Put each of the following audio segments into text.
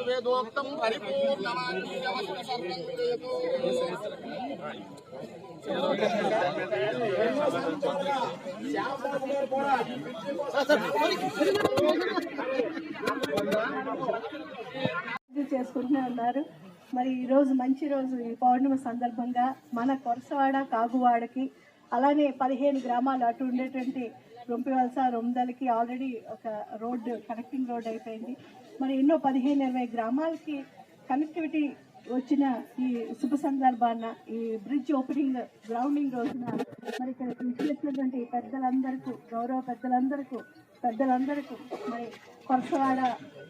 వేదోక్తం పరిపూర్ణమానీయమస్తు సర్వం క్రియతో చేసుకుంటూనే ఉన్నారు. మరి ఈరోజు మంచి రోజు, ఈ పౌర్ణమి సందర్భంగా మన కొరసవాడ కాగువాడకి అలానే 15 గ్రామాలు అటు ఉండేటువంటి రొంపివలస రొందలకి ఆల్రెడీ ఒక రోడ్డు కనెక్టింగ్ రోడ్ అయిపోయింది. మరి ఎన్నో 15-20 గ్రామాలకి కనెక్టివిటీ వచ్చిన ఈ శుభ సందర్భాన ఈ బ్రిడ్జ్ ఓపెనింగ్ గ్రౌండింగ్ రోజున మరి ఇక్కడ పిలిచినటువంటి పెద్దలందరికీ, గౌరవ పెద్దలందరికీ మరి కొరసవాడ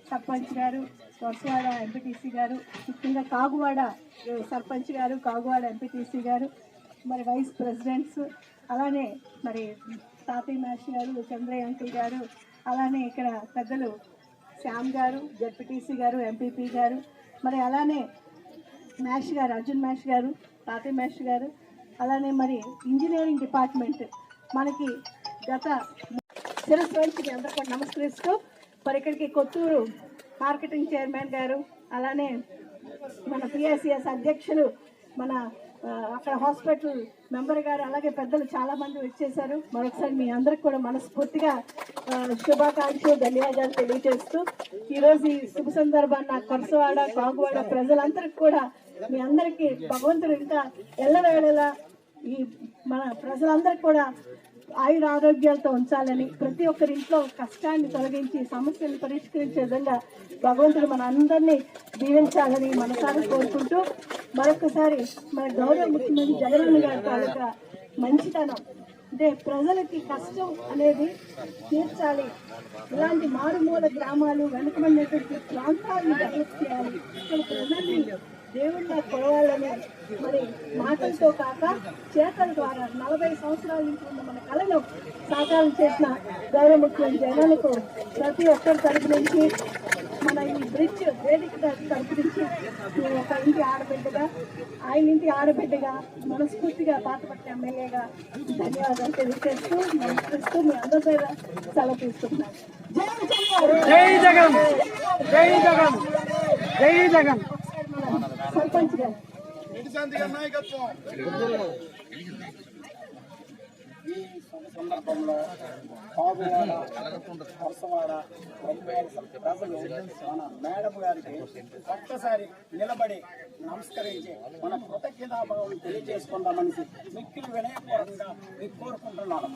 సర్పంచ్ గారు, కొరసవాడ ఎంపీటీసీ గారు, ముఖ్యంగా కాగువాడ సర్పంచ్ గారు, కాగువాడ ఎంపీటీసీ గారు, మరి వైస్ ప్రెసిడెంట్స్, అలానే మరి తాతయ్య మాషి గారు, చంద్రయ్య అంకుల్ గారు, అలానే ఇక్కడ పెద్దలు శ్యామ్ గారు, జడ్పీటీసీ గారు, ఎంపీపీ గారు, మరి అలానే మ్యాష్ గారు, అర్జున్ మ్యాష్ గారు, తాతయ్య మ్యాష్ గారు, అలానే మరి ఇంజనీరింగ్ డిపార్ట్మెంట్ మనకి గత శిరస్సు వంచి అందరికీ నమస్కరిస్తూ మరి ఇక్కడికి కొత్తూరు మార్కెటింగ్ చైర్మన్ గారు, అలానే మన పిఎస్సిఎస్ అధ్యక్షులు, మన అక్కడ హాస్పిటల్ మెంబర్ గారు, అలాగే పెద్దలు చాలామంది వచ్చేసారు. మరొకసారి మీ అందరికి కూడా మనస్ఫూర్తిగా శుభాకాంక్షలు, ధన్యవాదాలు తెలియజేస్తూ ఈరోజు ఈ శుభ సందర్భాన్ని కొరసవాడ కాగువాడ ప్రజలందరికీ కూడా మీ అందరికీ భగవంతుడు ఇంకా ఎల్లవేళలా ఈ మన ప్రజలందరికీ కూడా ఆయుర ఆరోగ్యాలతో ఉంచాలని, ప్రతి ఒక్కరి ఇంట్లో కష్టాన్ని తొలగించి సమస్యలను పరిష్కరించే విధంగా భగవంతుడు మన అందరినీ దీవించాలని మనసారా కోరుకుంటూ మరొకసారి మన గౌరవ ముఖ్యమంత్రి జగన్మోహన్ గారి తాలూకా మంచితనం అంటే ప్రజలకి కష్టం అనేది తీర్చాలి, ఇలాంటి మారుమూల గ్రామాలు వెనుకబడినటువంటి ప్రాంతాలను డెవలప్ చేయాలి, ఇక్కడ ప్రజల్ని దేవుళ్ళ కొలవాలని మరి మాటలతో కాక చేతల ద్వారా 40 సంవత్సరాల నుంచి ఉన్న మన కళను సాకారం చేసిన గౌరవ ముఖ్యమంత్రి జగన్కు ప్రతి ఒక్కరి తరపు నుంచి, మన ఈ బ్రిడ్జ్ వేదిక తరపు నుంచి ఒక ఇంటి ఆడబిడ్డగా, ఆయన ఇంటి ఆడబిడ్డగా మనస్ఫూర్తిగా పాతపట్టిన ఎమ్మెల్యేగా ధన్యవాదాలు తెలియజేస్తూ నమస్కరిస్తూ మీ అందరి దగ్గర సెలవు తీసుకుంటున్నాను. జై జగన్, జై జగన్, జై జగన్. సర్పంచ్ గారు ఈ సందర్భంలో కాగువాడ, కొరసవాడ ప్రజలు మన మేడం గారికి ఒక్కసారి నిలబడి నమస్కరించి మన కృతజ్ఞతాభావం తెలియజేసుకుందామని మిక్కిలి వినయపూర్వకంగా మీకు కోరుకుంటున్నాను.